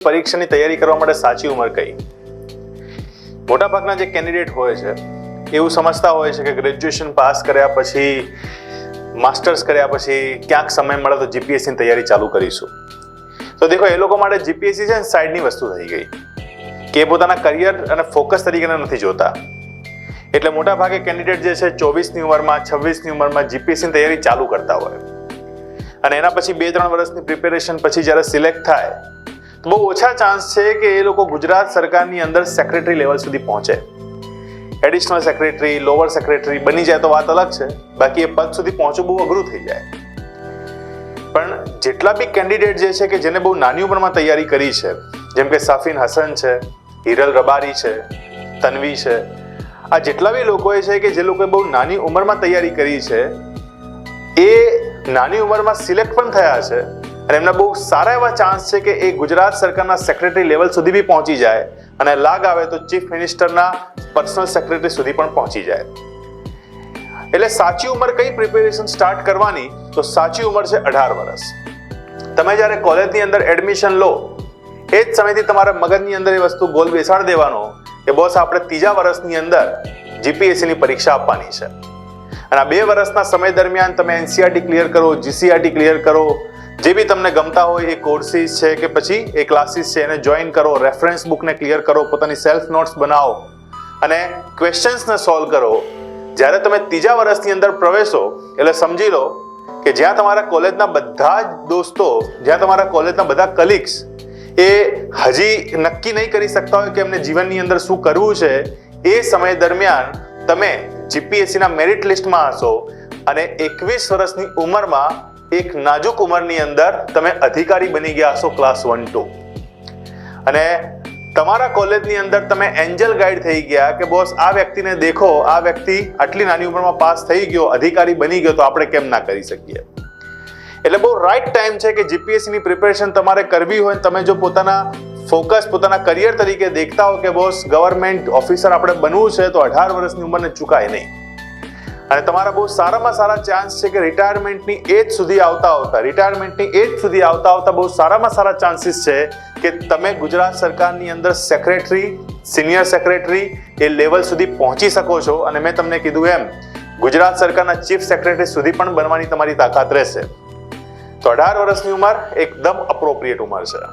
પરીક્ષાની તૈયારી કરવા માટે સાચી ઉંમર કઈ? મોટાભાગના જે કેન્ડિડેટ હોય છે એવું સમજતા હોય છે કે ગ્રેજ્યુએશન પાસ કર્યા પછી, માસ્ટર્સ કર્યા પછી ક્યાંક સમય મળે તો જીપીએસસીની તૈયારી ચાલુ કરીશું. તો દેખો, એ લોકો માટે જીપીએસસી છે ને સાઈડની વસ્તુ થઈ ગઈ કે એ પોતાના કરિયર અને ફોકસ તરીકે નથી જોતા. એટલે મોટાભાગે કેન્ડિડેટ જે છે 24ની ઉંમરમાં, 26ની ઉંમરમાં જીપીએસસીની તૈયારી ચાલુ કરતા હોય અને એના પછી 2-3 વર્ષની પ્રિપેરેશન પછી જ્યારે સિલેક્ટ થાય તો બહુ ઓછા ચાન્સ છે કે એ લોકો ગુજરાત સરકારની અંદર સેક્રેટરી લેવલ સુધી પહોંચે. એડિશનલ સેક્રેટરી, લોઅર સેક્રેટરી બની જાય તો વાત અલગ છે, બાકી એ પદ સુધી પહોંચવું બહુ અઘરું થઈ જાય. પણ જેટલા બી કેન્ડિડેટ જે છે કે જેને બહુ નાની ઉંમરમાં તૈયારી કરી છે, જેમ કે સાફીન હસન છે, હિરલ રબારી છે, તન્વી છે, આ જેટલા બી લોકોએ છે કે જે લોકોએ બહુ નાની ઉંમરમાં તૈયારી કરી છે, એ નાની ઉંમરમાં સિલેક્ટ પણ થયા છે અને એમના બહુ સારા એવા ચાન્સ છે કે એ ગુજરાત સરકારના સેક્રેટરી લેવલ સુધી બી પહોંચી જાય અને લાગ આવે તો ચીફ મિનિસ્ટરના પર્સનલ સેક્રેટરી સુધી પણ પહોંચી જાય. એટલે સાચી ઉંમર કઈ પ્રિપેરેશન સ્ટાર્ટ કરવાની? તો સાચી ઉંમર છે 18 વર્ષ. તમે જ્યારે કોલેજની અંદર એડમિશન લો એ જ સમયથી તમારા મગજની અંદર એ વસ્તુ ગોલ બેસાડી દેવાનો કે બોસ, આપણે 3જા વર્ષની અંદર જીપીએસસીની પરીક્ષા આપવાની છે અને આ 2 વર્ષના સમય દરમિયાન તમે એનસીઆરટી ક્લિયર કરો, જીસીઆરટી ક્લિયર કરો, જે બી તમને ગમતા હોય એ કોર્સિસ છે કે પછી એ ક્લાસીસ છે એને જોઈન કરો, રેફરન્સ બુકને ક્લિયર કરો, પોતાની સેલ્ફ નોટ્સ બનાવો અને ક્વેશ્ચન્સને સોલ્વ કરો. જ્યારે તમે 3જા વર્ષની અંદર પ્રવેશો એટલે સમજી લો કે જ્યાં તમારા કોલેજના બધા જ દોસ્તો, જ્યાં તમારા કોલેજના બધા કલીગ્સ એ હજી નક્કી નહીં કરી શકતા હોય કે એમને જીવનની અંદર શું કરવું છે, એ સમય દરમિયાન તમે જીપીએસસીના મેરિટ લિસ્ટમાં હશો અને 21 વર્ષની ઉંમરમાં એક નાજુક ઉંમરની અંદર તમે અધિકારી બની ગયા હશો ક્લાસ 1-2 અને તમારા કોલેજની અંદર તમે એન્જલ ગાઈડ થઈ ગયા કે બોસ, આ વ્યક્તિને દેખો, આ વ્યક્તિ આટલી નાની ઉંમરમાં પાસ થઈ ગયો, અધિકારી બની ગયો, તો આપણે કેમ ના કરી શકીએ? એટલે બહુ રાઈટ ટાઈમ છે કે જીપીએસસીની પ્રિપેરેશન તમારે કરવી હોય. તમે જો પોતાના ફોકસ, પોતાના કરિયર તરીકે દેખતા હો કે બોસ ગવર્મેન્ટ ઓફિસર આપણે બનવું છે, તો 18 વર્ષની ઉંમરને ચૂકાય નહીં. અને તમારા બહુ સારામાં સારા ચાન્સ છે કે રિટાયરમેન્ટની એજ સુધી આવતા બહુ સારામાં સારા ચાન્સીસ છે કે તમે ગુજરાત સરકારની અંદર સેક્રેટરી, સિનિયર સેક્રેટરી એ લેવલ સુધી પહોંચી શકો છો અને મેં તમને કીધું એમ ગુજરાત સરકારના ચીફ સેક્રેટરી સુધી પણ બનવાની તમારી તાકાત રહેશે. તો 18 વર્ષની ઉંમર એકદમ અપ્રોપ્રિએટ ઉંમર છે.